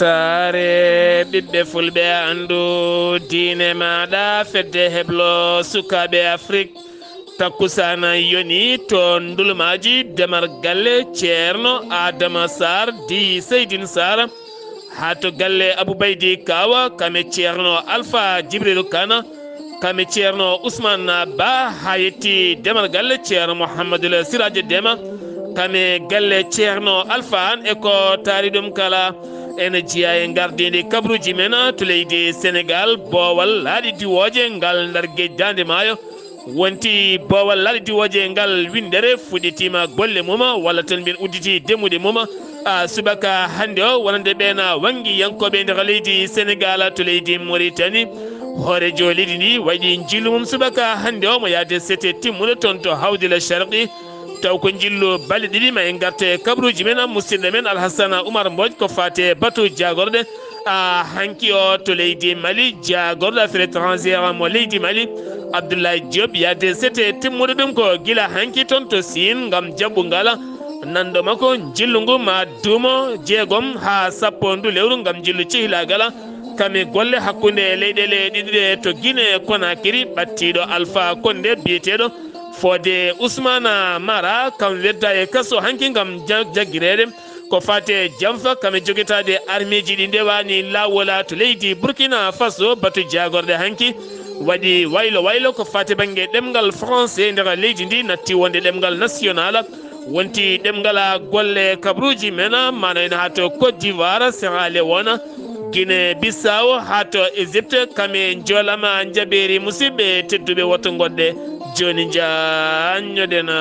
tare ɓiɓɓe fulɓe andu diine maɗa fedde heblo sukaɓe Afrique takkusana yoni to ndulmaji demar galle ceerno Adama Saar di Seydine Saar ha to galle Aboubaydi Kawa kame ceerno Alpha Djibril Kana kame ceerno Ousmane Ba ha yetti demar galle ceerno Mouhamadoul Siraje Dema kame galle ceerno Alpha an eko taari ɗum kala ene jiya e gardidi kabruji men to leydi Sénégal boowal laaɗi diwoje ngal ndar guejdande maayo wonti boowal laaɗi diwoje ngal windere fuɗɗitima golle muma walla tan mbiyen udditi demude muma subaka hande o wonande ɓeena wangi yankoɓe nder leydi Sénégal to leydi Mauritanie hoorejo leydi ndi waɗi jillu mum subaka hande o mo yaade sete timmude toon to hawdila sharqi taw ko jillu balɗe ɗiɗi ma en garte kabruji men musidɗo men Alhassana Oumar Mbodj ko fate batu jagorɗe hanki o to leydi Mali jagorɗo affaire étrangére mo leydi Mali Abdoulaye Diop yaade sete timmude ɗum ko gila hanki toon to Sine gam jaɓɓungal nanɗo makko jillu ngu ma duumo jeegom ha sappo ndu lewru gam jillu cehilagala kami golle hakkude leyɗele ɗiɗiɗe to Guinée Conakry ɓattiɗo Alpha Condé biyeteɗo fode Ousmane Mara kam wedda e kaso hanki gam jagguirede ko fate jamfa kame joguetade armeji ɗi ndewani lawola to leydi Burkina Faso batu jagorde hanki waɗi waylo ko fate banggue ɗemngal français nder leydi ndi natti wonde ɗemngal national wonti ɗemngal golle kabruji men mana en ha to Côte d'Ivoire Sierra Leone Guinée Bissau ha to Égypte kame jolama jaɓeri musidɓe tedduɓe woto goɗɗe joni jaññoɗena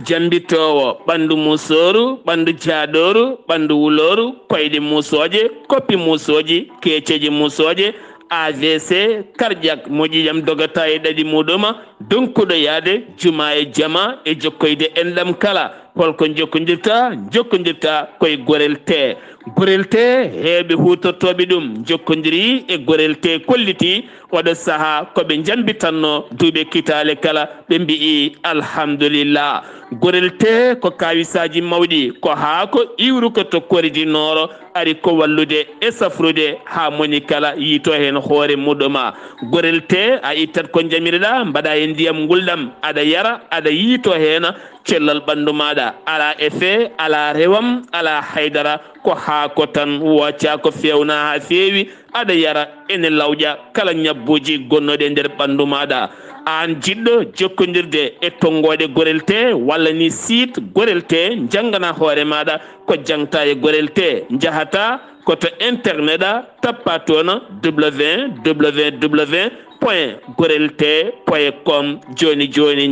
jambitowo ɓandu musoru ɓandu jaaɗoru ɓandu wuloru koyɗe musoje koppi musoji keceji musoje AVC cardiaque moƴƴijam dogata e ɗaɗi muɗuma donkuɗo yaade juma e jama e jokkoyde enɗam kala holko jokkodirta koye gorel te heeɓe hutortoɓe ɗum jokkodiri e gorel te kolliti oɗo saaha koɓe jambitanno duuɓe kitale kala ɓe mbi'i alhamdulillah gorel te ko kawisaji mawɗi ko haa ko iwru ko to koridinoro ari ko wallude e safrude ha moni kala yiito hen hoore muɗuma gorel te a ittat ko jamireɗa mbaɗa e ndiyam ngulɗam aɗa yara aɗa yiito hen cellal ɓandu maɗa ala effet ala rewam ala haydara ko haako tan wacca ko fewna ha feewi aɗa yara ene lawƴa kala ñabbuji gonnoɗe nder ɓandu maɗa an jiɗɗo jokkodirde e tongoɗe gorel te walla ni site gorel te janggana hoore maɗa ko jangta e gorel te jahata koto internet tappa toon www.gorelte.com joni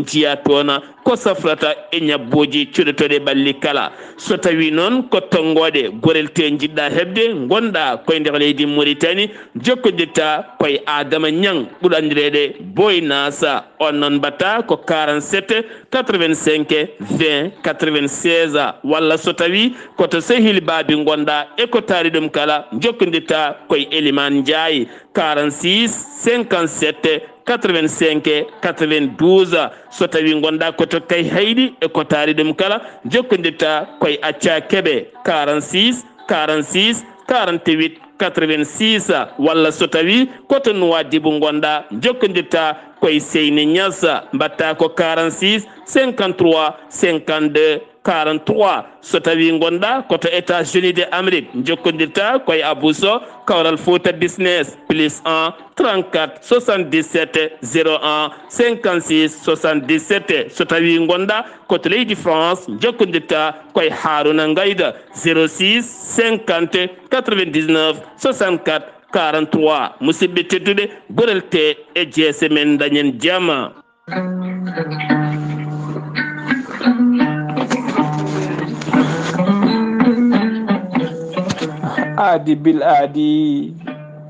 jiya toon ko safrata e ñabbuji cuɗotoɗe balli kala so tawi noon ko tongoɗe gorel te jiɗɗa hebde gonɗa koye nder leydi Mauritanie jokkodirta koye Adama Niang ɓuurandirede Boy Nasa on noon mbatta ko 47 85 20 96 walla so tawi koto Sehil Babi gonɗa e ko taari ɗum kala jokkodirta koye Elimane Ndiaye 46 57 85 92 so tawi gonɗa koto Kay Haydi e ko taari ɗum kala jokkodirta koye Acca Keɓe 46 46 48 86 walla so tawi koto Nouadhibou gonɗa jokkodirta koye Seyni Niass mbatta ko 46 53 52 43 so tawi gonɗa koto États-Unis de Amérique jokkodirta koye Abousso Kawral Fouta Business +1 34 77 01 56 77 so tawi gonɗa koto leydi France jokkodirta koye Haruna Ngayda 06 50 99 64 43 musidɓe tedduɓe gorel te e jeese men dañen jama aadi bil aadi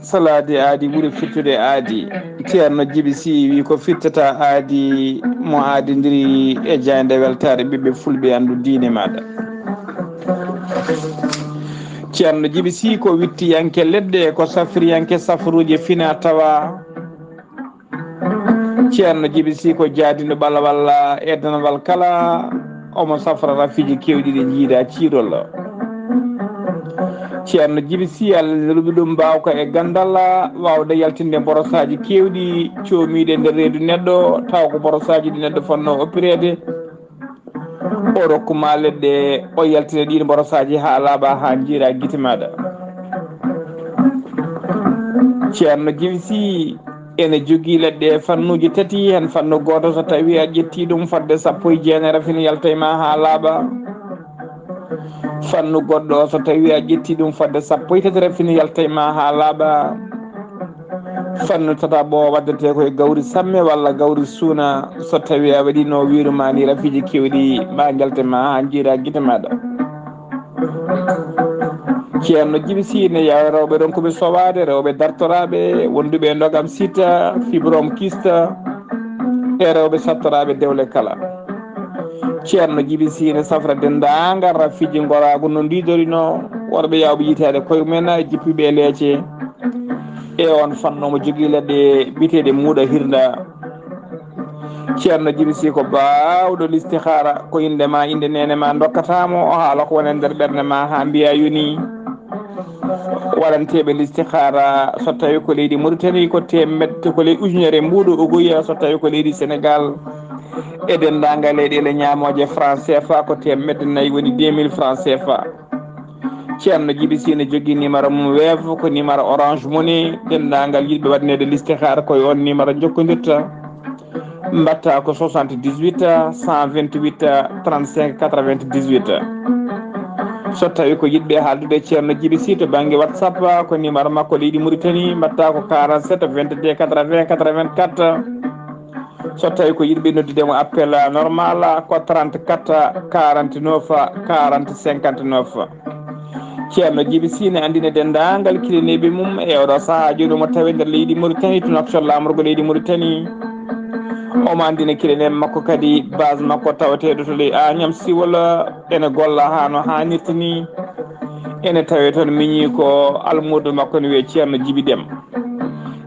salade aadi ɓuuri firtude aadi ceerno Djiby Sy wi ko firtata aadi mo aadidiri e jayde weltare ɓiɓɓe fulɓe andu diine maɗa. ceerno Djiby Sy ko wittiyanke leɗɗe ko safriyanke safruji fina tawa. ceerno Djiby Sy ko jaadiɗo ɓala walla edanawal kala omo safra rafiji kewɗi ɗi jiida ciirol. ceerno Djiby Sy Allah luɓi ɗum mbawka e gandal wawde yaltinde borosaji kewɗi comiɗe nder reedu neɗɗo taw ko borosaji ɗi neɗɗo fonno oppirede o rokkuma leɗɗe o yaltine ɗin borosaji ha laaɓa ha jiira guite maɗa. ceerno Djiby Sy ene jogui leɗɗe fannuji tati hen fannu goto so tawi a ƴetti ɗum fodde 10 rafini yalta e ma ha laaɓa. fannu goɗɗo so tawi a ƴetti ɗum fodde 13 rafini yalta e ma ha laaɓa. fannu tata bo waddete koye gawri samme walla gawri suuna so tawi a waɗi no wirumani rafiji kewɗi ma jalta ma ha jiira guite maɗa. ceerno Djiby Sy ne yawa rewɓe ɗon koɓe sowade rewɓe dartoraɓe wonduɓe dogam sita fibrome kista e rewɓe sattoraɓe dewle kala. ceerno Djiby Sy ne safra dendagal rafiji goragu no ndidorino worɓe yawɓe yitede koye mumen e jippiɓe leece e on fannomo jogui leɗɗe biteɗe muuɗa hirda. ceerno Djiby Sy ko bawɗo listihara ko indema inde nene ma dokkatamo o haala ko wone nder ɓerde ma ha mbiya yoni. waɗanteɓe listihara so tawi ko leydi Mauritanie ko temedde ko leydi ujunere mbuɗo ogoya so tawi ko leydi Sénégal e dendagal leyɗele ñamoje franc CFA ko 4 woni 2000 franc CFA. ceerno Djiby Sy ne jogui numéro mum weevo ko numéro orange money dendagal yiɗɓe waɗnede listihara koye on numéro jokkodirta mbatta ko 78 128 35 98. so tawi ko yiɗɓe haaldude ceerno Djiby Sy to banggue WhatsApp ko numéro makko leydi Mauritanie mbatta ko 47 22 80 84. so tawi ko yiɗɓe noddudemo appel normal ko 34 49 40 59. ceerno Djiby Sy ne andine dendagal kilineɓe mum e oɗo saaha joni mo tawi nder leydi Mauritanie to noktor lamorgo leydi Mauritanie. omo andina kiline makko kadi base makko tawateɗo to ley Agnam Siwol ene golla ha no hannirta ni ene tawe toon miñi ko almudo makko ne wiye ceerno Djiby Déme.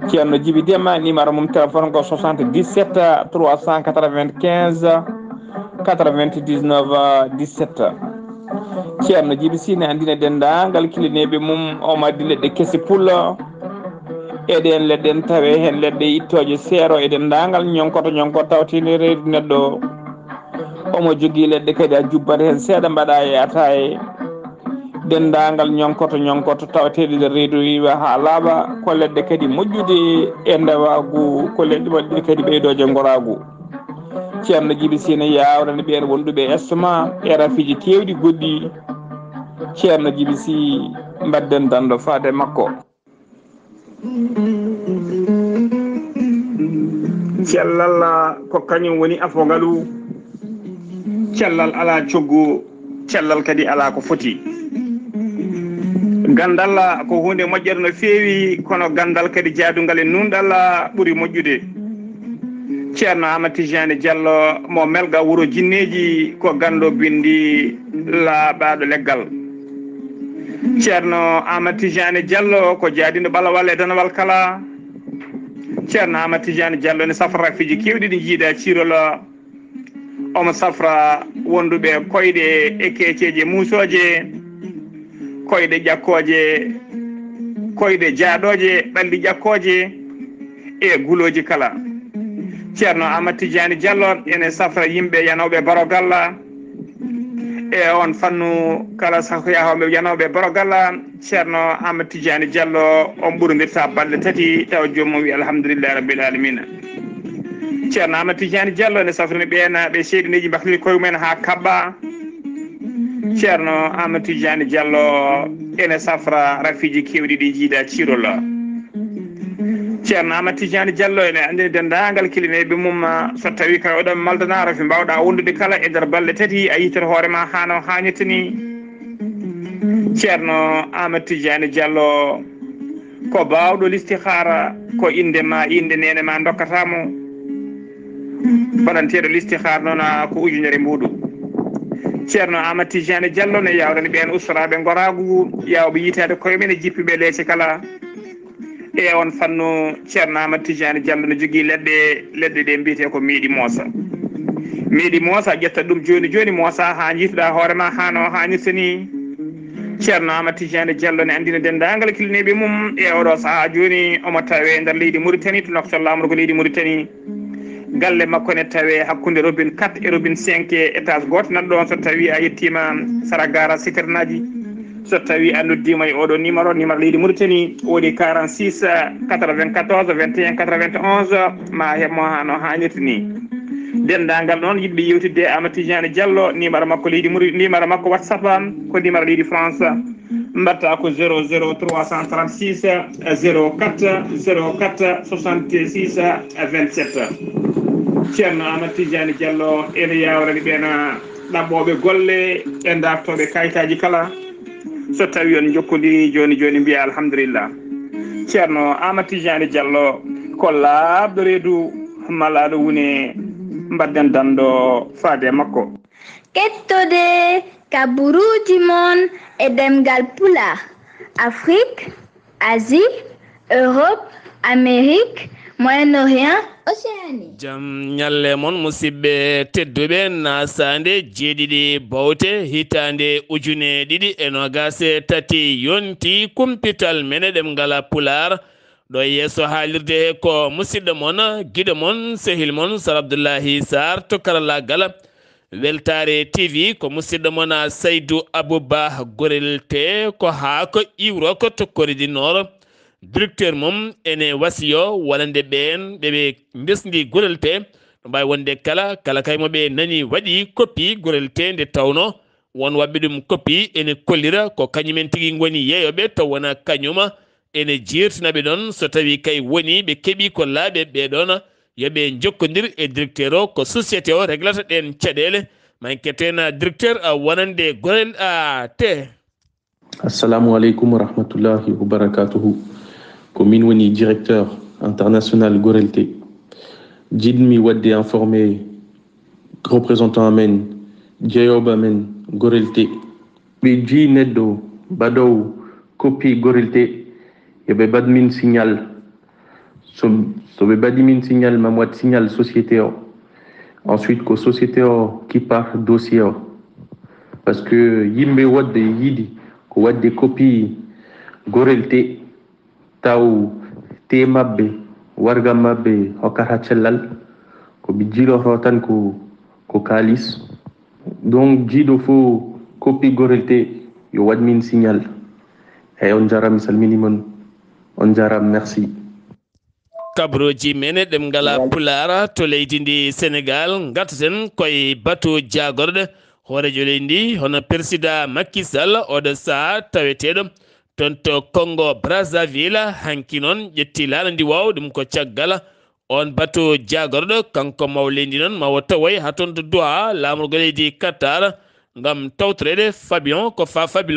ceerno Djiby Déme numéro mum téléphone ko 77 395 99 17. ceerno Djiby Sy ne andina dendagal kilineɓe mum omo addi leɗɗe kesi pullo eɗen leɗɗen tawe hen leɗɗe ittoje seero e dendagal ñonkoto tawtene reedu neɗɗo omo jogui leɗɗe kadi a jubbat hen seeɗa mbaɗa e ataye dendagal ñonkoto tawateɗe nder reedu wiwa ha laaɓa ko leɗɗe kadi moƴƴude e ndewagu ko leɗɗe waɗɗe kadi ɓeydoje goragu. ceerno Djiby Sy ne yawrani ɓen wonduɓe estoma e rafiji kewɗi goɗɗi. ceerno Djiby Sy mbadden dando faade makko. cellal ko kañum woni afogalu cellal ala coggu cellal kadi ala ko foti. gandal ko hunde moƴƴere no feewi kono gandal kadi jaadugal e nunɗal ɓuuri moƴƴude. ceerno Amadou Tidiane Diallo mo melga wuuro jinneji ko gando bindi laaɓaɗo leggal. ceerno Amadou Tidiane Diallo ko jaadiɗo ɓalawal e danawal kala. ceerno Amadou Tidiane Diallo ne safra fiji kewɗi ɗi jiiɗa ciirol omo safra wonduɓe koyɗe e keeceje muusoje koyɗe ƴakkoje koyɗe jaaɗoje ɓalli ƴakkoje e guloji kala. ceerno Amadou Tidiane Diallo ene safra yimɓe yanoɓe barogal e on fannu kala sako yahoɓe yanoɓe barogal. ceerno Amadou Tidiane Diallo on ɓurodirta balɗe tati taw jomum wi alhamdulillahi rabbil alamina. ceerno Amadou Tidiane Diallo ne safrini ɓen ɓe seeɗineji mbahlil koye mumen ha kabba. ceerno Amadou Tidiane Diallo ene safra rafiji kewɗi ɗi jiiɗa ciirol. ceerno Amadou Tidiane Diallo ene andini dendagal kilineɓe mum so tawi kay oɗon maldana rafi mbawɗa wondude kala e nder balɗe tati a yitere hoorema hano hannirta ni. ceerno Amadou Tidiane Diallo ko bawɗo listihara ko inde ma inde nene ma dokkatamo baɗanteɗo listihara noon ko ujunere mbuɗu ceerno Amadou Tidiane Diallo ne yawrani ɓen ustaraɓe goragu yawɓe yitade koye men e jippiɓe leece kala e on fannu ceerno Amadou Tidiane Diallo ne jogui leɗɗe ɗe mbiyete ko miiɗi moosa ƴetta ɗum joni joni moosa ha jiituɗa hoorema hano hannirta ni ceerno Amadou Tidiane Diallo ne andina dendagal kilneɓe mum e oɗo saaha joni omo tawe nder leydi Mauritanie to noktor lamru ko leydi Mauritanie galle makko ne tawe hakkude robine 4 e robine 5 étage goto nanɗo on so tawi a yettima saragara citernaji so tawi a noddima e oɗo numéro leydi Mauritanie woodi 46 94 21 91 ma heɓmo hano hannirta ni dendagal noon yidɓe yewtidde Amadou Tidiane Diallo numéro makko numéro makko WhatsApp ko numéro leydi France mbatta ko 00 336 04 04 66 27 ceerno Amadou Tidiane Diallo ene yawrani ɓena ɗaɓɓoɓe golle e dartoɓe kayitaji kala so tawi on jokkodiri joni mbiya alhamdulillah ceerno Amadou Tidiane Diallo ko labɗo reedu malaɗo woni mbadden danɗo faade makko kettode kaburuji mon e ɗemngal pulaar Afrique, Asie, Europe, Amérique, Moyen-Orient, Océanie. Jam nyalle mon musidɓe tedduɓe naasaande jeeɗiɗi bowte hitande ujune ɗiɗi e nogase tati yonti kumpital mene ɗemngal pulaar ɗo yeeso haalirde he ko musidɗo mon guiɗo mon sehil mon Sar Abdullahi Saar to karallagal weltare TV ko musidɗo mon Saydou Abouba gorel te ko haa ko iwro ko tokkoridi noro directeur mum ene wasiyo walande ɓen ɓeɓe ndesdi gorel te ɗo mbawi wonde kala kaymo ɓe nani waɗi copie gorel te nde tawno won waɓɓe ɗum copie ene kollira ko kañumen tigui goni yeeyoɓe taw wona kañuma ene jirtinaɓe ɗon so tawi kay woni ɓe keeɓi ko laaɓe ɓeɗon yoɓe jokkodir e directeur o ko société o réglata ɗen caɗele man ketten directeur wonande gorel te. Assalamu alaikum wa rahmatullahi wa barakatuhu. Ko min woni directeur international gorelte jiɗmi wadde informé représentant amen jeeyoɓe amen gorelte ɓe ji neɗɗo baɗowo copie gorelte yoɓe ɓad min signal so ɓe ɓaɗi min signal mam wat signal société o ensuite ko société o kippa dossier o par ce que yimɓe wadde yiɗi ko wadde copie gorelte taw te mabɓe wargam mabɓe hokkata cellal ko ɓe jiiloto tan ko kalis donc jiiɗo fo copie gorelte yo waɗ min signal eyyi on jarama mi salminimon on jarama merci. kabroji mene ɗemngal pulaar to leydi ndi Sénégal gattaten koye bateau jagorɗo hoorejo leydi ndi hono président Macky Sall oɗo saha taweteɗo toon to Congo Brazzaville hanki noon ƴetti laaɗa ndi waw ɗum ko caggal on bateau jagorɗo kanko maw leydi noon mawo tawoy ha toon to Doha lamorgo leydi Qatar gam tawtorede pavillon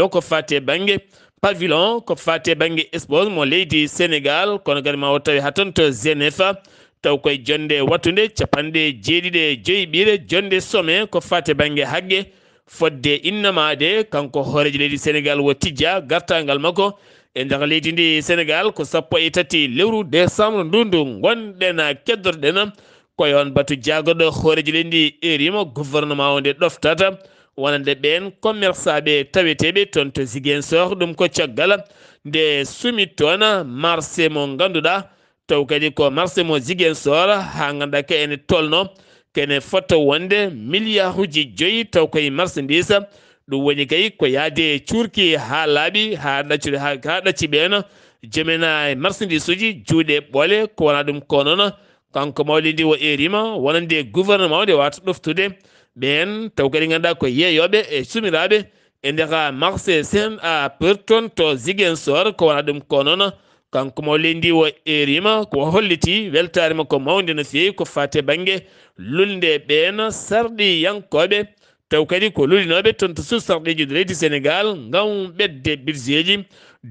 ko fate banggue pavillon ko fate banggue expose mo leydi Sénégal kono kadi mawo tawi ha toon to Genève taw koye jonde wattude capanɗe jeeɗiɗe joyiɓire jonde sommet ko fate banggue haqqe fodde innamade kanko hoorejo leydi Sénégal wo tijja gartagal makko e nder leydi ndi Sénégal ko 13 lewru décembre ndundu gonɗen keddorɗen koye on batu jagoɗo hoorejo leydi ndi erima gouvernement o nde ɗoftata wonande ɓen commerçant ɓe taweteɓe toon to Ziguinchor ɗum ko caggal nde sumi toon marché mo ganduɗa taw kadi ko marché mo Ziguinchor ha ganduɗa ka ene tolno kene fotto wonde milliard uji 5 taw koye marchandise ɗum woni kay ko yaade curki ha laaɓi ha ɗacci ɓen jomena marchandise uji juuɗe ɓoole ko wona ɗum ko noon kanko mawlidi o erima wonande gouvernement nde wata ɗoftude ɓen taw kadi ganduɗa ko yeeyoɓe e sumiraɓe e nder marché sen a perton to Ziguinchor ko wona ɗum ko noon kanko mo lendi o erima ko holliti weltarima ko mawde no fewi ko fate banggue lulde ɓen sarɗi yankoɓe taw kadi ko lulinoɓe toon to suuf sarɗiji leydi Sénégal gam ɓedde budget ji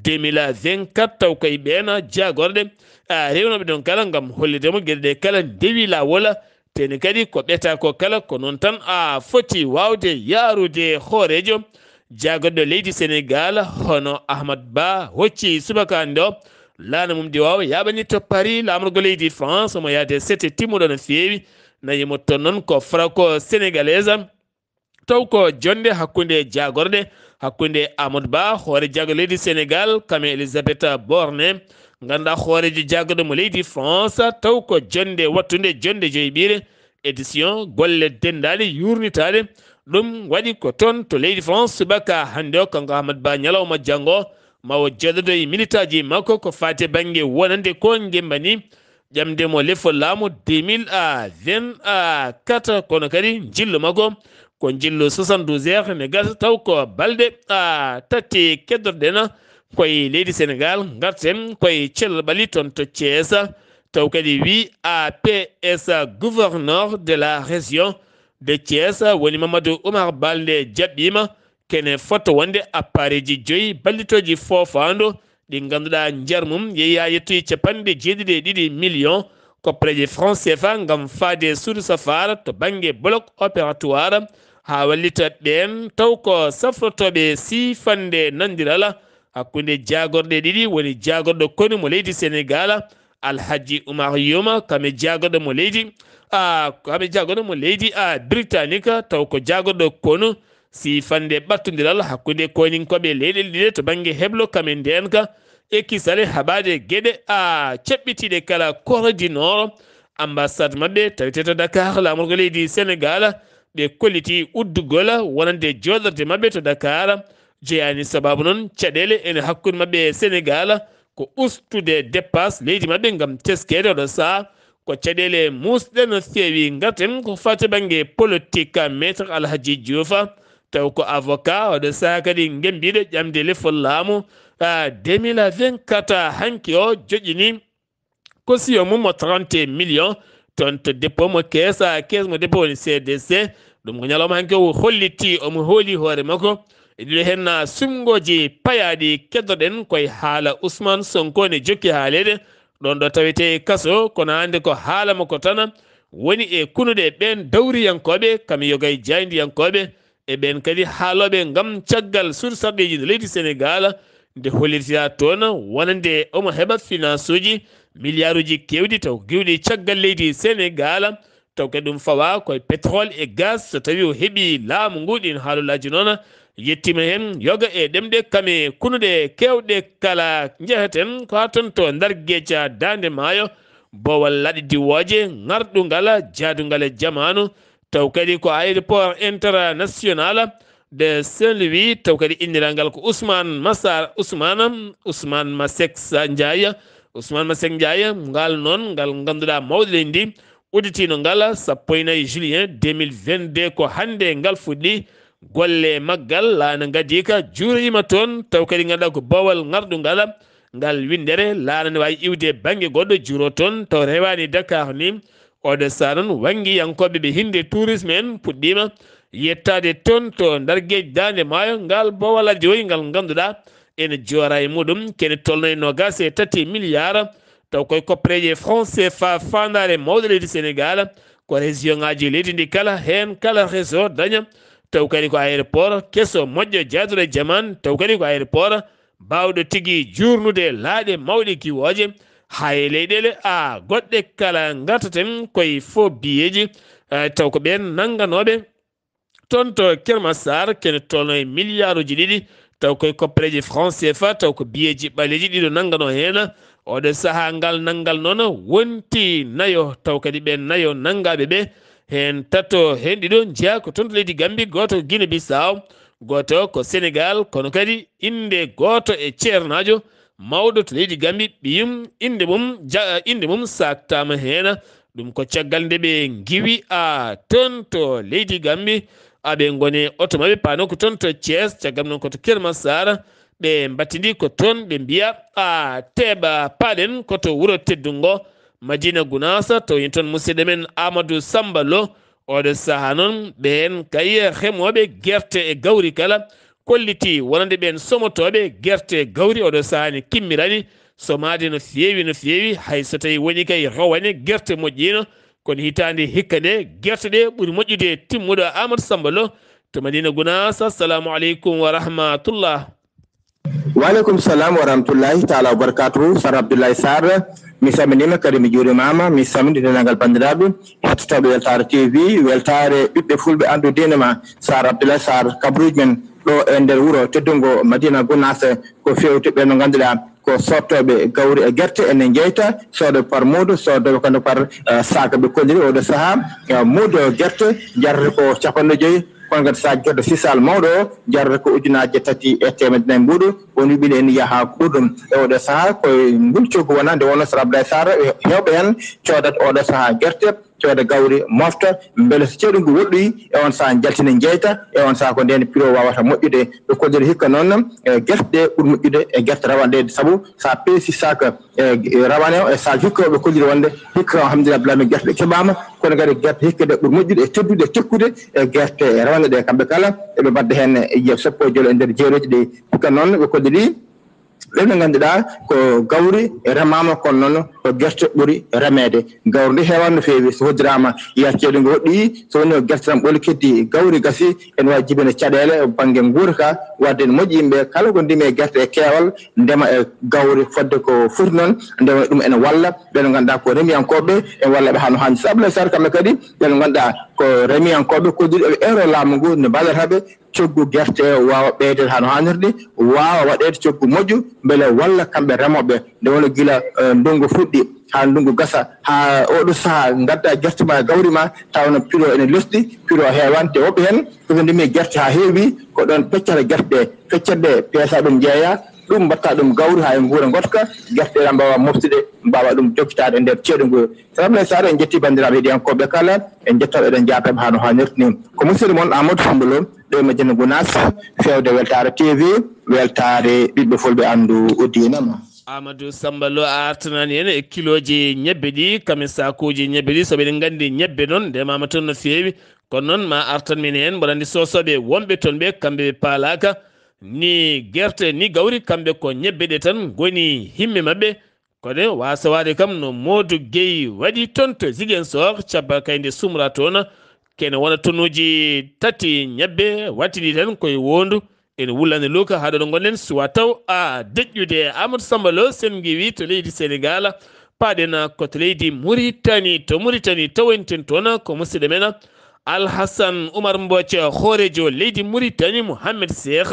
2024 taw koye ɓeena jagorde rewnoɓe ɗon kala gam hollidemo gueɗe kala dewi lawol teni kadi ko ɓeta ko kala ko noon tan a foti wawde yarude hoorejo jagorɗo leydi Sénégal hono Ahmad Ba hocci subakande o laana mum di wawa yaɓani to Paris lamorgo leydi France omo yaade sete timmuɗo no fewi nayimo ton noon ko franco sénégalaise taw ko jonde hakkude jagorɗe hakkude Amadou Ba hoore jagorɗo leydi Sénégal kame Elisabeth Borne ganduɗa hoorejo jagorɗo mo leydi France taw ko jonde wattude jonde joyiɓire édition golle dendaɗe yurnitade ɗum waɗi ko toon to leydi France subaka hande o kanko Amadou Ba ñalawma janggo mawo joɗoɗo e militaji makko ko fate banggue wonande ko gembani ƴamdemo lefol laamu 2024 kono kadi jillu makko ko jillu 72 heures ne gasa taw ko balɗe tati keddorɗen koye leydi Sénégal garten koye cellal ɓali toon to Thiès taw kadi wi APS gouverneur de la région de Thiès woni Mamadou Oumar Balde jaɓɓima kene foto wonde appareil joyi ballitoji fofando ɗi ganduɗa nder mum yeeya yettoyi capanɗe 72 millions koppareje franc CFA gam faade suudu safara to banggue bloc opératoire ha wallita ɓen taw ko safrotoɓe sifande nandiral hakkude jagorɗe ɗiɗi woni jagorɗo konu mo leydi Sénégal Alhaji Oumar Youma kame jagorɗo mo leydi britannique taw ko jagorɗo konu sifande ɓattodiral hakkude koninkoɓe leyɗele ɗiɗe to banggue heblo kame ndenka e kisale haɓade gueɗe caɓɓitiɗe kala Corée Nord ambassade mabɓe tawete to Dakar lamorgo leydi Sénégal ɓe kolliti uddugol wonande joɗorde mabɓe to Dakar jeyani sababu noon caɗele ene hakkude mabɓe Sénégal ko ustude dépasse leydi mabɓe gam teskede oɗo saaha ko caɗele musɗe no fewi garten ko fate banggue politique maître Alhaji Diouf taw ko avocat oɗo saaha kadi gembiɗo ƴamde lefol laamu 2024 hanki o joƴini ko siyo mum mo 30 millions toon to dépôt mo caisse mo dépôt woni CDC ɗum ko ñalawma hanki o holliti omo hooli hoore makko eɗiɗo hen sumgoji payaɗi keddoɗen koye haala Ousmane Sonko ne jokki haalede ɗon ɗo tawete kaso kono hande ko haala makko tan woni e kunuɗe ɓen dawriyankoɓe kami yogay jaydiyankoɓe e ɓen kadi haaloɓe gam caggal sursarɗeji nde leydi Sénégal nde hollitira toon wonande omo heɓa finance uji milliard uji kewɗi taw giwɗi caggal leydi Sénégal taw kadi ɗum fawa koye pétrole et gaz so tawi o heeɓi laamu ngu ɗin haalulaji noon yettima hen yoga e ɗemɗe kame kunuɗe kewɗe kala jeheten ko ha toon to ndar gueca dande maayo bowal laaɗi diwoje ngarɗugal jaadugal e jamanu taw kadi ko aéroport international de Saint-Louis taw kadi inniragal ko Ousmane Masek Ndiaye ngal noon ngal ganduɗa mawɗo leydi ndi udditino ngal 14 juillet 2022 ko hande ngal fuɗɗi golle maggal laana gadi ka juurima toon taw kadi ganduɗa ko bowal ngarɗugal ngal windere laana ne wawi iwde banggue goɗɗo juuro toon taw rewani Dakar ni oɗo saa noon wangiyankoɓe ɓe hinde tourisme en puɗɗima yettade toon to ndar gueji dande maayo ngal bowal joyi ngal ganduɗa ene joora e muɗum kene tolno e 23 milliards taw koye koppareje franc CFA fandare mawɗo leydi Sénégal ko région ngaji leydi ndi kala hen kala réseau daña taw kadi ko aéroport kesso moƴƴo jaaduɗo e jaman taw kadi ko aéroport bawɗo tigui jurnude laaɗe mawɗe kiwoje ha e leyɗele goɗɗe kala gartaten koye faux billeji taw ko ɓen nangganoɓe toon to Kermassar kene tolno e milliard uji ɗiɗi taw koye koppareje franc CFA taw ko biyeji ɓaleji ɗiɗo nanggano hen oɗo saaha ngal nanggal noon wonti nayo taw kadi ɓe nayo nanggaɓe ɓe hen tato hen ɗiɗo jeeya ko toon to leydi Gambie goto ko Guinée Bissau goto ko Sénégal kono kadi inde goto e ceernajo mawɗo to leydi Gambie ɓiyum inde mum saktama hen ɗum ko caggal nde ɓe giwi toon to leydi Gambie aɓe gone oto mabɓe pano ko toon to Thiès caggal noon koto Kermassar ɓe battidi ko toon ɓe mbiya teeɓa paɗen koto wuuro teddungo Madina Gounassa taw yen toon musidɗo men Amadou Samba Lo oɗo saaha noon ɓen kay remoɓe guerte e gawri kala kolliti wonande ɓen somotoɓe guerte gawri oɗo sahani kimmirani somade no fewi hay so tawi woni kay rowane guerte moƴƴino kono hitande hikka nde guerte ɗe ɓuuri moƴƴude timmuɗo Amadou Samba Lo to Madina Gounass. Assalamu aleykum wa rahmatullah. Waleykum salam wa rahmatullahi taala wa barakatuhu. Sar Abdullahi Saar mi saminima kadi mi juurimama mi samini dendagal bandiraɓe hettotoɓe weltare TV weltare ɓiɓɓe fulɓe andu dinema Sar Abdullahi Saar kabruji men ɗo e nder wuuro teddungo Madina Gounass ko fewte ɓe no ganduɗa ko sottoɓe gawri e guerte enen jeyta soodo par muudo soodoɓe kono par sac ɓe kolliri oɗo saaha muudo guerte jarata ko 50 kono kadi sa gueɗɗo sisal mawɗo o jarata ko ujunaje 3 e temedde 4 mbuɗo woni wiɓine en yaaha ko ɓurɗum e oɗo saaha koye ngol coggu wona nde wonno Sar Abdoulaye Saar hewɓe hen coodata oɗo saaha guerte cooda gawri mofta beele so ceeɗu ngu woɗɗoyi e on saaha jaltinen jeyta e on saaha ko nden piro wawata moƴƴude ɓe kolliri hikka noon guerte ɗe ɓuuri moƴƴude e guerte rawane saabu sa peesi sac rawane o e sac hikka ɓe kolliri wonde hikka alhamdulillah bilahi min guerte ɗe keɓama kono kadi guerte hikka ɗe ɓuuri moƴƴude e teddude e tekkude e guerte rawane ɗe kamɓe kala eɓe mbadda hen sappo e jolo e nder jeeroji ɗi hikka noon ɓe kolliri ɓen ɓe ganduɗa ko gawri remama kono noon ko guerte ɓuuri remede gawri ndi heewan no feewi so hoddirama yiya ceeɗu ngu woɗɗoyi so woni guerte tan ɓoli keddi gawri gasi ene wawi jibine caɗele banggue guura ka wadde ne moƴƴi yimɓe kala ko ndimi e guerte e keewal ndema e gawri fodde ko foti noon ndema ɗum ene walla ɓen ganduɗa ko remiyankoɓe en wallaɓe hano hanni Sar Abdoulaye Saar kamɓe kadi ɓen ganduɗa ko remiyankoɓe kodiri eɓe ero laamu ngu no ballataɓe coggu guerte wawa ɓeydede hano hannirde wawa waɗede coggu moƴƴu beele walla kamɓe remoɓe nde wona guila ndungu fuɗɗi ha ndungu gasa ha oɗo saaha gadda guerte ma gawri ma tawno piro ene lesɗi piro hewani te woɓɓe hen koɓe ndemi guerte ha heewi ko ɗon peccata guerte ɗe feccata ɗe peesa ɗum jeeya ɗum mbatta ɗum gawri ha e guura gotka guerte ɗe mbawa moftude mbawa ɗum jokkitade e nder ceeɗu ngu Sar Abdoulaye Saar en jetti bandiraɓe heɗiyankoɓe kala en jettaɓe eɗen jataɓe hano hannirta ni ko musidɗo moon Amadou Samba Lo ɗo Madina Gounass fewde weltare TV weltare ɓiɓɓe fulɓe andu uddinama. Amadou Samba Lo artanani en e kiloji ñebbe ɗi kamen sakuji ñebbe ɗi soɓeɗen gandi ñebbe noon ndemama toon no fewi kono noon ma artan min hen mboɗa andi sosoɓe wonɓe toon ɓe kamɓe paalaka ni guerte ni gawri kamɓe ko ñebbe ɗe tan goni himme mabɓe kono wasa wade kam no Modou Gueye waɗi toon to Ziguinchor cabba kayde sumra toon kene wona tonnuji 3 ñebbe wattidi tan koye wondu ene wullande luka haɗo ɗo gonɗen suwa taw a deƴƴude Amadou Samba Lo sen giwi to leydi Sénégal paɗen koto leydi Mauritanie to Mauritanie tawanten toon ko musidɗo men Alhassane Oumar Mbocca hoorejo leydi Mauritanie Mouhamed Cheikh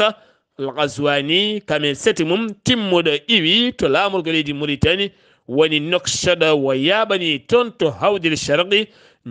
Al-Ghazouani kamen seti mum timmuɗo iwi to laamorgo leydi Mauritanie woni Nouakchott wo yaɓani toon to Hawdil Sharqi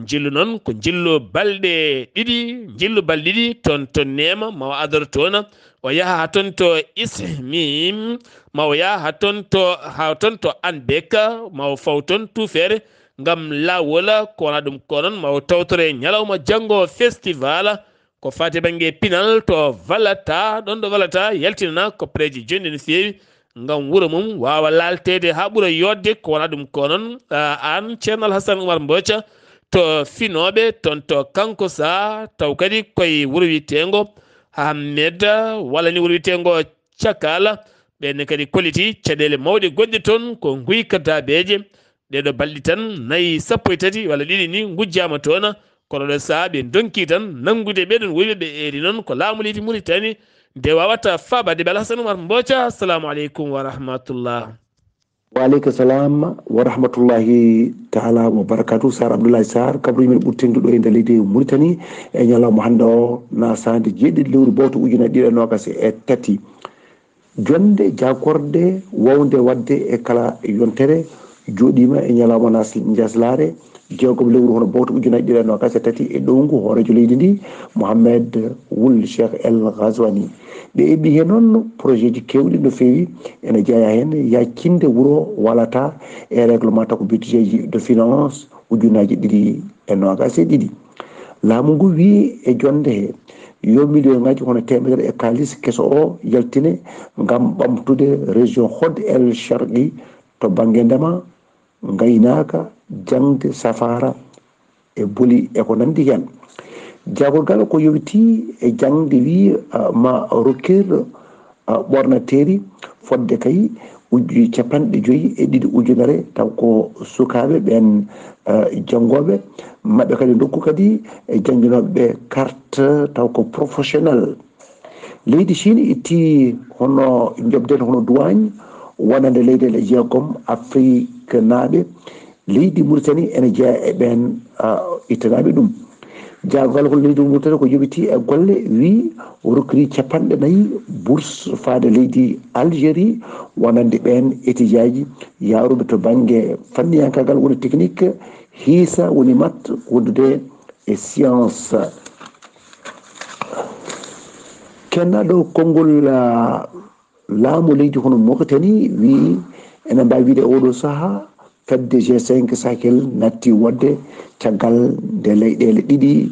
jillu noon ko jillu balɗe ɗiɗi toon to Nema mawa adoro toon o yaha ha toon to Ismim mawo yaha ha toon to Anbeka mawo faw toon tufere ngam lawola ko wona ɗum ko noon mawo tawtore ñalawma janggo festival ko fati banggue pinal to Vallata ɗon ɗo Vallata yaltinana ko préji jonɗi no fewi ngam wuuro mum wawa laltede ha ɓuura yodde ko wona ɗum ko noon an ceerno Alhassane Oumar Mbocca to finoɓe toon to kanko sa taw kadi koye wuuro wiyetego Ahmed walla ni wuuro wiyetego Cakala ɓenne kadi kolliti caɗele mawɗe gonɗe toon ko guykadabeje ɗeɗo balɗi tan 4 sappo e 3 walla ɗiɗi ni gujjama toon kono ɗo saaha ɓe donki tan nangude ɓeɗon woni ɓe eeri noon ko laamu leydi Mauritanie nde wawata fabade ɓe Alhassane Oumar Mbocca. Assalamu aleykum wa rahmatullah. Waaleykum salam wa rahmatullahi taala wa barakatuh. Sar Abdoulaye Saar kabruji men ɓurtenduɗo e nder leydi Mauritanie e ñalawma hande o naasaande jeeɗiɗi lewru bowte ujunere ɗiɗi e nogas e 3 jonde jagorde wawde wadde e kala yontere joɗima e ñalawma jaslare jeegoɓe lewru hono bowte ujunere ɗiɗi e nogas e 3 e ɗowngu hoorejo leydi ndi Mouhamed Wul Cheikh El Ghazouani ɓe eɓɓi hen noon projet ji kewɗi no fewi ene jeeya hen yakkinde wuuro walata e réglement tako budget ji de finance ujunaji 2 e nogas e 2 laamu ngu wi e jonde he yo million ngaji hono temedere e kalis keso o yaltine ngam ɓamtude région Hod El Sharqi to banggue ndema gaynaka jangde safara e boli e ko nandi hen jagorgal ko yowiti e jangde wi ma rokkir ɓornateri fodde kay ujji 50 ujunere taw ko sukaɓe ɓen jangoɓe mabɓe kadi dokku kadi e jangguinoɓe carte taw ko professionnel. leydi Chine itti hono jobden hono duwagne wonande leyɗele jeegom Afrique naaɓe leydi Mauritanie ene jeeya e ɓen ittanaɓe ɗum. jagogal ko leydi Mauritanie ko yoɓiti e golle wi rokkiri 40 bourse faade leydi Algérie wonande ɓen étudiant ji yaruɓe to banggue fanniyankagal woni technique hiisa woni mat wondude e science. kennaɗo konngol laamu leydi hono Mauritanie wi ene mbawi wiide oɗo saaha fedde G5 Sahel natti wodde caggal nde leyɗele ɗiɗi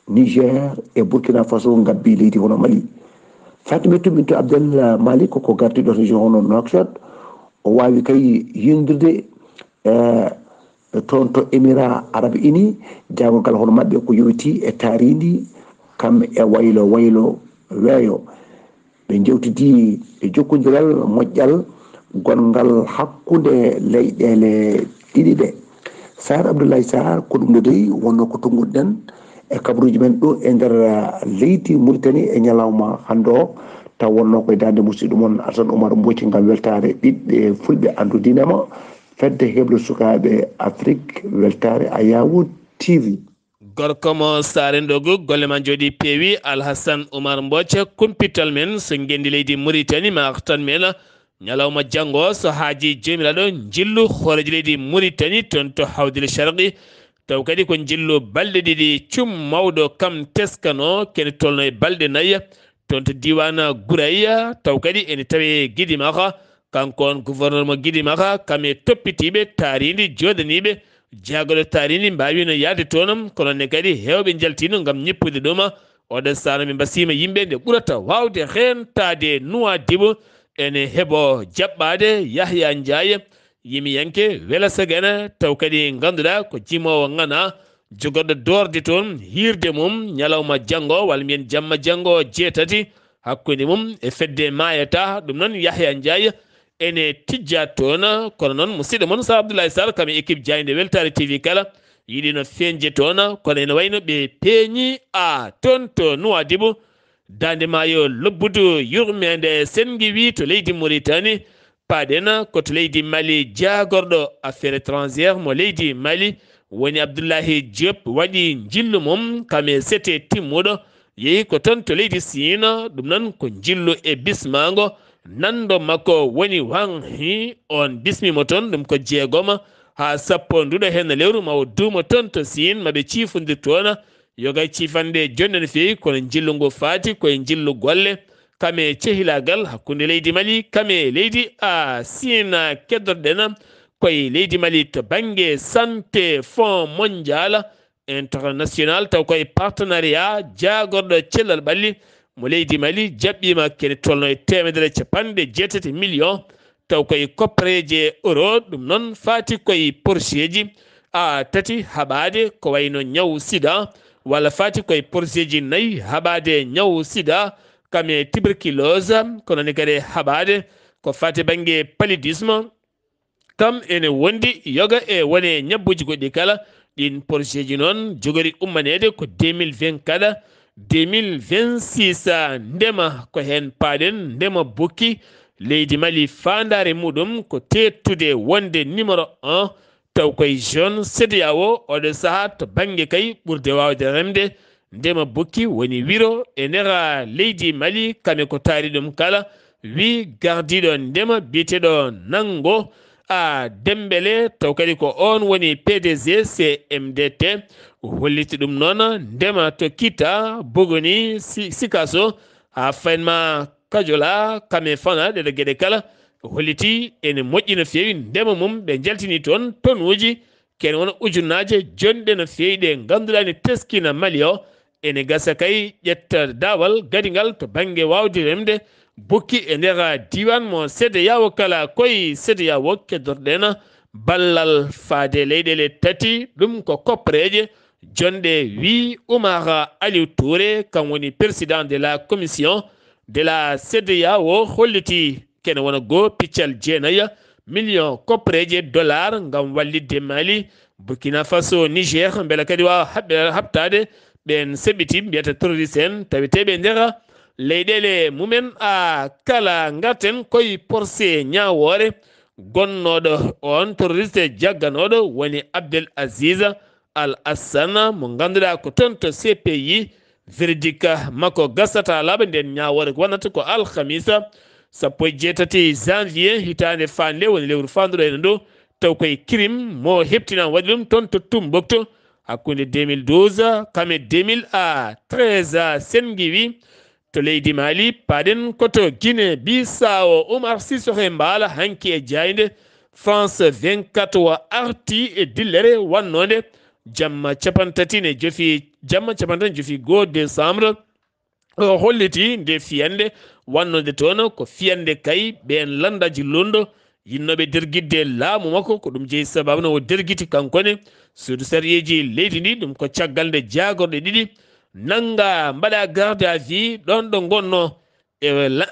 Niger e Burkina Faso gabbi leydi hono Mali. Fatimatu bintu Abdel Malik ko gardiɗo région hono Nouakchott o wawi kay yindirde toon to Émirats Arabes Unis jagogal hono mabɓe ko yowiti e taaridi kam e waylo weeyo ɓe jewtidi e jokkodiral moƴƴal gongal hakkude leyɗele ɗiɗi ɗe. Saar Abdullahi Saar ko ɗum ɗo dey wonno ko tonguɗen e kabaruji men ɗo e nder leydi Mauritanie e ñalawma hande o taw wonno koye dande musidɗo moon Assane Oumar Mbocci ngam weltare ɓiɓɓe fulɓe andudinema fedde heɓlo sukaɓe Afrique weltare Ayawu TV. gorko mo sarendogu golle ma jooɗi peewi Alhassane Oumar Mbocce kumpital men so gendi leydi Mauritanie ma tan men ñalawma janggo so haaji jomiraɗo jillu hooreji leydi Mauritanie toon to hawdile sharqi taw kadi ko jillu balɗe ɗiɗi cum mawɗo kam teskano kene tolno e balɗe 4 toon to diwana Gouraya taw kadi ene tawi Guidy Maka kanko on gouverneur mo Guidy Maka kame toppitiɓe taaridi joɗaniɓe jaagoɗo taaridi mbawino yaade toon kono ne kadi hewɓe jaltino gam ñippude ɗum oɗo sano ɓe mbasima yimɓe nde ɓurata wawde hentade Nouadhibou ene heeɓo jaɓɓade Yahya Ndiaye yimiyanke wela sagana taw kadi ganduɗa ko jimowo ngana jogoɗɗo dorde toon hirde mum ñalawma janggo walla mbiyen jamma janggo 7 hakkude mum e fedde mayata ɗum noon Yahya Ndiaye ene tijja toon kono noon musidɗo moon sa Abdoulaye Sall kam équipe jayde weltare TV kala yiɗi no feñje toon kono ene wayno ɓe peeñi toon to Nouadhibou dande maayo lobbudu yurmede sengi wi to leydi Mauritanie paɗen koto leydi Mali jagorɗo affaire étrangère mo leydi Mali woni Abdullahi Diop waɗi jillu mum kame sete timmuɗo yeehi ko toon to leydi Sina ɗum noon ko jillu e bismago nando makko woni Wang Hi on bismimo toon ɗum ko 6 ha 10 nduɗo hen lewru mawo duumo toon to Sine maɓe ciifodir toon yogay ciifande jonde no feewi kono jillu ngu faati koye jillu golle kame cehilagal hakkude leydi Mali kame leydi Sina keddorɗen koye leydi Mali to banggue santé fond mondial international taw koye partenariat jagorɗo cellal ɓalli mo leydi Mali jaɓɓima kene tolno e 170 millions taw koye koppareje euro ɗum noon faati koye porcheji tati haɓade ko wayno ñaw sida walla faati koye porcheji 4 haɓade ñaw sida kame tuberculose kono ne kadi haɓade ko fati banggue paludisme kam ene wondi yoga e wone ñabbuji goɗɗi kala ɗin porcheji noon jogori ummanede ko 2024 2026 ndema ko hen paaɗen ndema bokki leydi Mali fandare muɗum ko tettude wonde numéro 1 taw koye jeune CEDEAO oɗo saaha to banggue kay ɓurde wawde remde ndema bokki woni wiro e nera leydi Mali kame ko taari ɗum kala wi gardiɗo ndema biyeteɗo Nango Dembele taw kadi ko on woni PDG CMDT holliti ɗum noon ndema to Kita Bogoni Sikaso ha faynma Kajola kame fana ɗeɗo gueɗe kala holliti ene moƴƴi no fewi ndema mum ɓe jaltini toon tonnes kene wona ujunnaje jonɗe no fewi ɗe ganduɗa ne teskina Mali o ene gasa kay ƴetta dawal gadigal to banggue wawde remde bokki e nder diwan mo CEDEAO kala koye CEDEAO keddorɗen ballal faade leyɗele tati ɗum ko koppareje jonde wi Oumar Aliou Touré kan woni président de la commission de la CEDEAO holliti kene wona go piccal jeenaya million koppreje dollar ngam wallidde Mali Burkina Faso Niger mbela kadi wa habtade ben sebiti mbiyata terroriste en taweteɓe ndera leyɗele mumen a kala garten koye porcé ñawore gonnoɗo on terroriste jagganoɗo woni Abdel Aziz Al Hassana mo ganduɗa ko ton to CPI verdict makko gasata laaɓa nden ñawore wonata ko alhamisa 17 janvier hitande fande woni lewru fanduɗo ene ɗo taw koye crime mo heptina waɗi ɗum toon to Tumbuktu hakkude 2012 kame 2013 sengi wi to leydi Mali paɗen koto Guinée Bissau Oumar Sissoko Mbala hanki e jayde France 24 wa arti e dillere wannode jamma capantati jofi 1 décembre holliti nde fiyande wannode toon ko fiyande kay ɓen landaji londo yinnoɓe derguidde laamu makko ko ɗum jeeyi sababu no o derguiti kankone suudu sarieji leydi ndi ɗum ko caggal nde jagorɗe ɗiɗi nanga mbaɗa garde à vue ɗon ɗo gonno e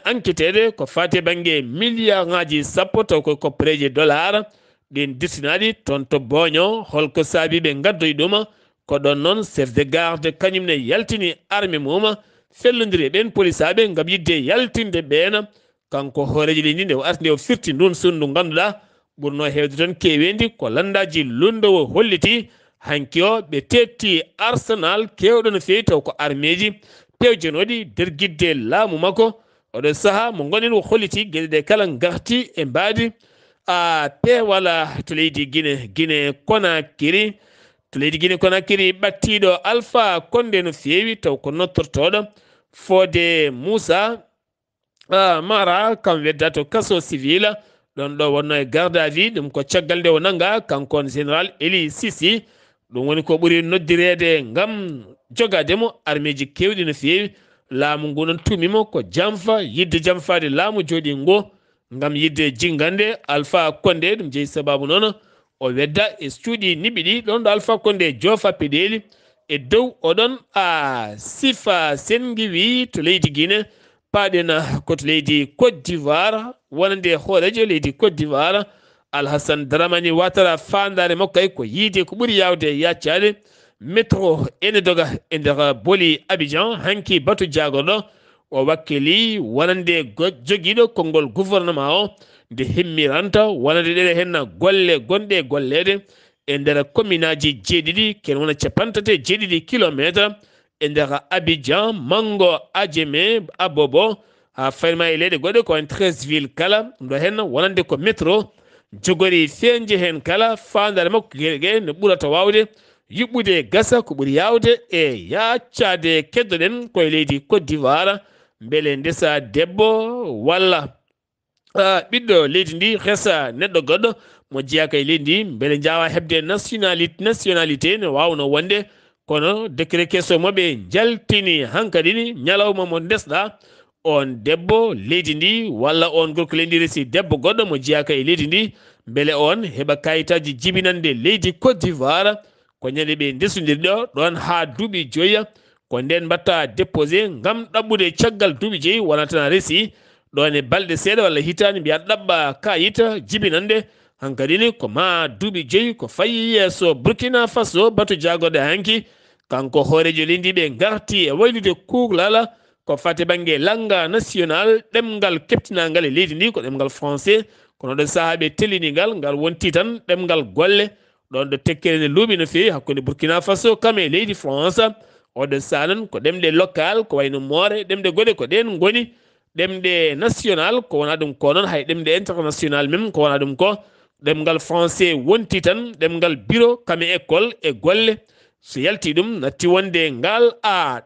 enquêtede ko fate banggue milliard ngaji sappo taw koye koppereje dollar ɗin dirtinaɗi toon to Boño holko saabi ɓe gaddoy ɗum ko ɗon noon chef de garde kañumne yaltini armé mum fellodiri ɓen polisaɓe gam yidde yaltinde ɓen kanko hooreji ɗi ndi nde o arti nde o firti ndun sundu ganduɗa ɓurno hewde toon kewendi ko landaji lundowo holliti hanki o ɓe tetti arsenal kewɗo no fewi taw ko armeji pewjenoɗi derguidde laamu makko oɗo saaha mo gonen o holliti gueɗe ɗe kala garti e mbadi pewala to leydi Guinée Conakry to leydi Guinée Conakry ɓattiɗo Alpha Condé no fewi taw ko nottortoɗo Fodé Moussa Mara kam wedda to kaso civil ɗon ɗo wonno e garde à vue ɗum ko caggal nde o nanga kankon général Eli Sisi ɗum woni ko ɓuuri noddirede ngam jogademo armeji kewɗi no fewi laamu ngu noon tumimo ko jamfa yidde jamfade laamu jooɗi ngo ngam yidde jingande Alpha Condé ɗum jeeyi sababu noon o wedda e cuuɗi niɓi ɗi ɗon ɗo Alpha Condé joofa peɗeli e dow oɗon sifa sengi wi to leydi Guinée paɗen koto leydi Côte d'Ivoire wonande hoorejo leydi Côte d'Ivoire Alhassane Dramani Ouattara fandare makko kay ko yiide ko ɓuuri yawde yaccade métro ene doga e nder boli Abidjan hanki batu jagorɗo o wakkili wonande joguiɗo konngol gouvernement o nde himmiranta wonande ɗeɗe hen golle gonɗe gollede e nder commune aji jeeɗiɗi ken wona capantati jeeɗiɗi kilométre e nder Abidjan Mango Adjemé Abobo ha fayma e leyɗe goɗɗe ko en 13 ville kala ɗo hen wonande ko métro jogori feñje hen kala fandare makko gueɗe ne ɓurata wawde yuɓɓude gasa ko ɓuuri yawde e yaccade keddoɗen koye leydi Côte d'Ivoire beele ndesa debbo walla ɓiɗɗo leydi ndi resa neɗɗo goɗɗo mo jeyaka e leydi ndi beele jawa hebde nationalité ne wawno wonde kono décret kesso moɓe jaltini hankkadini ñalawma mo ndesɗa on debbo leydi ndi walla on gorko leydi ndi resi debbo goɗɗo mo jeyaka e leydi ndi beele on heɓa kayitaji jibinande leydi Côte d'Ivoire ko ñande ɓe ndesodiri ɗo ɗon ha duuɓi 5 ko nden mbatta déposé ngam ɗaɓɓude caggal duuɓi 5 wona tan a resi ɗon e balɗe seeɗa walla hitande mbiya ɗaɓɓa kayita jibinande hankkadini ko ma duuɓi 5 ko fayi yeeso Burkina Faso batu jagorɗe hanki kanko hoorejo leydi ɓe garti e waylude kuuglala ko fate banggue langa national ɗemngal keptinagal e leydi ndi ko ɗemngal français kono ɗo saaha ɓe tellinigal ngal wonti tan ɗemngal golle ɗon ɗo tekkere ne luuɓi no fewi hakkude Burkina Faso kam e leydi France oɗo saaha noon ko ɗemɗe local ko wayno moore ɗemɗe goɗe ko ɗen goni ɗemɗe national ko wona ɗum ko noon hay ɗemɗe international même ko wona ɗum ko ɗemngal français wonti tan ɗemngal bureau kam e école e golle so yalti ɗum natti wonde ngal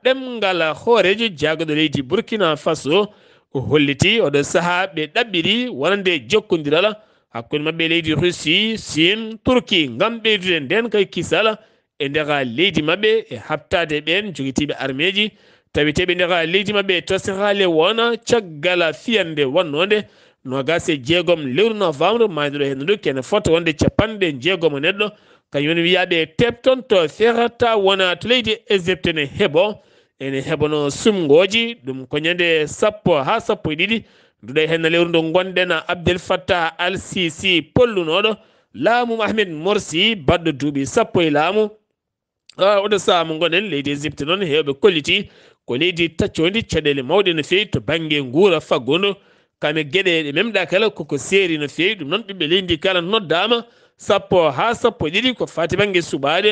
ɗemngal hoorejo jaagoɗo leydi Burkina Faso o holliti oɗo saaha ɓe ɗaɓɓiri wonande jokkodiral hakkude mabɓe leydi Russie Chine Turquie ngam ɓeydude nden kay kisala e nder leydi mabɓe e habtade ɓen joguitiɓe armeji tawiteɓe nder leydi mabɓe to sahale wona caggal fiyande wonnode 26 lewru novembre mayduɗo hen ɗo kene fota wonde 60 neɗɗo kañum wiyaɓe tepton to ferata wona to leydi Égypte ne heɓo ene heɓono sumgoji ɗum ko ñande 10 ha 12 nduɗa hen lewru ndu gonɗen Abdel Fattah al-Sisi pollunoɗo laamu Ahmed Morsi baɗɗo duuɓi 10 laamu oɗo saha mo gonen leydi Égypte noon hewɓe kolliti ko leydi taccodi caɗele mawɗe no fewi to banggue guura faggodu kame gueɗe ɗe memɗa kala koko seeri no fewi ɗum noon ɓiɓɓe leydi kala noddama 10 ha 12 ko fati banggue suɓade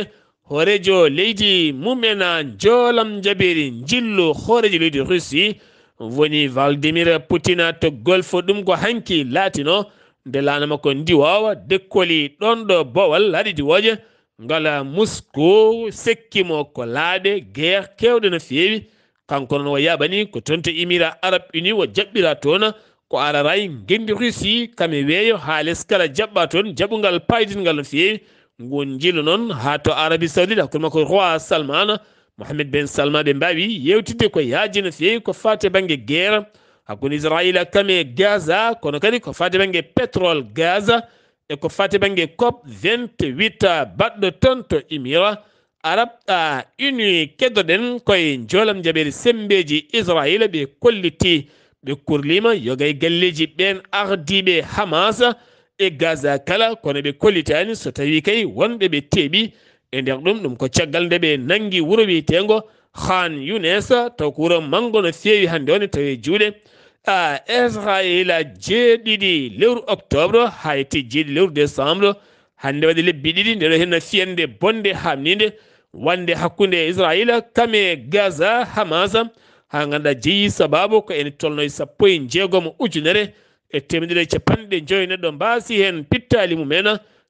hoorejo leydi mumen joolam jaɓeri jillu hoorejo leydi Russie woni Vladimir Poutine to golfo ɗum ko hanki laatino nde laana makko ndiwowa dekkoli ɗon ɗo bowal haɗi diwoje ngala Moscou sekkimo ko laaɗe guerre kewɗe no fewi kanko noon o yaɓani ko toon to Émirats Arabes Unis o jaɓɓira toon ko araray gendi Russie kame weeyo ha leskala jaɓɓa toon jaɓugal paydingal no fewi ngon jillu noon ha to Arabie Saoudite hakkude makko roi Salman Mohammed Ben Salman ɓe mbawi yewtidde ko yaaji no fewi ko fate banggue guerre hakkude Israila kame Gaza kono kadi ko fate banggue pétrole Gaza e ko fate banggue COP 28 baɗɗo toon to Émirats Arabes Unis keddoɗen koye joolam jaɓeri sembeji Israila ɓe kolliti ɓe kurlima yogay galleji ɓen ardiɓe Hamas e Gaza kala kono ɓe kollitani so tawi kay wonɓe ɓe teeɓi e nder ɗum ko caggal nde ɓe nangi wuuro wiyetengo Khan Younes taw ko wuuro mango no fewi hande on tawi juuɗe Israila jeeɗiɗi lewru octobre hayti jeeɗi lewru décembre hande waɗi lebbi ɗiɗi ndeɗo hen fiyande bonde hamnide wande hakkude Israila kame Gaza Hamas ha ganduɗa jeeyi sababu ko ene tolnoye 16 ujunere e temedere capanɗe joyi neɗɗo mbasi hen pittali mumen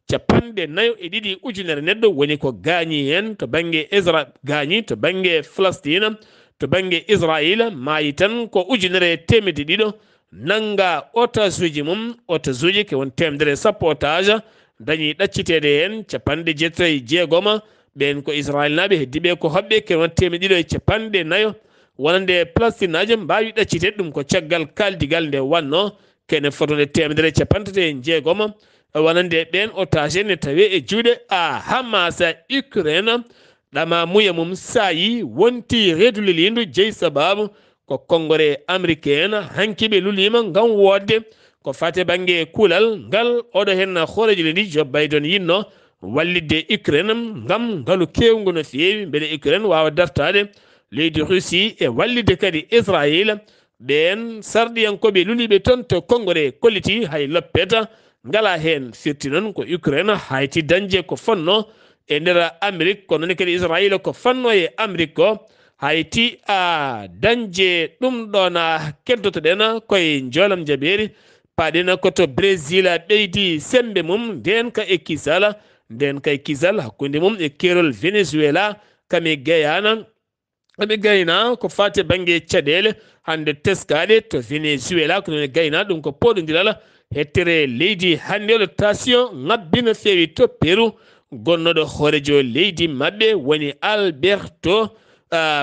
42 ujunere neɗɗo woni ko gaañi hen to banggue Israel gaañi to banggue Palestine to banggue Israila maayi tan ko ujunere temedde ɗiɗo nanga otage uji mum otage uji ke won temedere 10 otage dañi ɗaccitede hen 76 ɓen ko Israel naɓe heddiɓe ko hoɓɓe ke won temedde ɗiɗo e 40 wonande Palestine aji mbawi ɗaccitede ɗum ko caggal kaldigal nde wanno kene fotode temedere 36 wonande ɓen otage ne tawi e juuɗe Hamas Ukraine ɗama muya mum sayi wonti reedu lilindu jeeyi sababu ko kongore américaine hankiɓe lulima ngam wodde ko fate banggue kuulal ngal oɗo hen hoorejo lendi Joe Biden yinno wallidde Ukraine ngam ngalu kewgu no fewi beele Ukraine wawa dartade leydi Russie e wallidde kadi Israël ɓen sarɗiyankoɓe luliɓe toon to kongore kolliti hay loppeta ngala hen firti noon ko Ukraine hayti dañde ko fonno e nder Amérique kono noon kadi Israël ko fonno e Amérique ko hayti dañde ɗum ɗon keddotoɗen koye joolam jaɓeri paɗena koto Brésil ɓeydi sembe mum nden ka e kisal nden kay kisal hakkude mum e kerol Venezuela kame Guyana ɓe gayna ko fate banggue caɗele hande teskaɗe to Venezuela ko non gayna ɗum ko poɗodiral hettere leydi hande o tension ngabbino fewi to Peru gonnoɗo hoorejo leydi mabɓe woni Alberto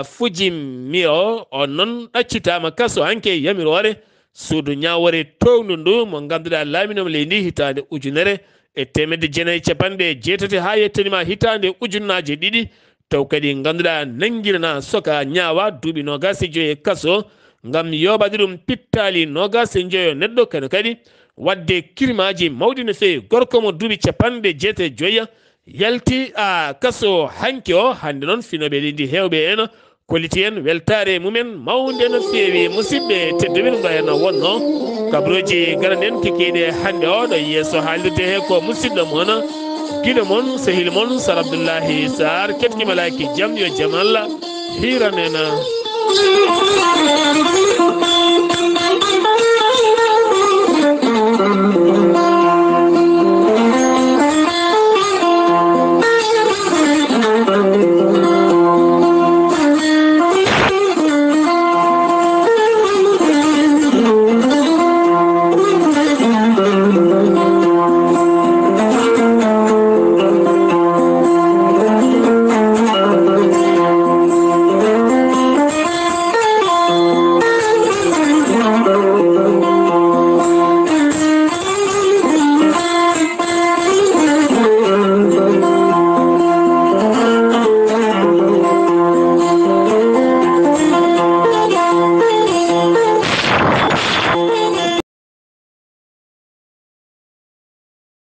Fujimori on noon ɗaccitama kaso hanke yamirore suudu ñawore townu ndu mo ganduɗa laaminoma leydi hitande ujunere e temedde jeenayyi capanɗe jeetati ha yettanima hitande ujunnaje ɗiɗi taw kadi ganduɗa nanguirana soka ñaawa duuɓi 25 kaso ngam yoɓade ɗum pittali 25 neɗɗo kano kadi wadde kirimaji mawɗi no fewi gorko mo duuɓi 65 yalti kaso hanki o hande noon finoɓe leydi hewɓe en kolliti en weltare mumen mawde no fewi musidɓe tedduɓe ɗo hen wonno kabroji garanɗen kekiɗe hande o ɗo yeeso haalirde he ko musidɗo moon guiɗo moon sehil moon Sar Abdullahi Saar ketki malaki jaam yo jaam Allah hiranena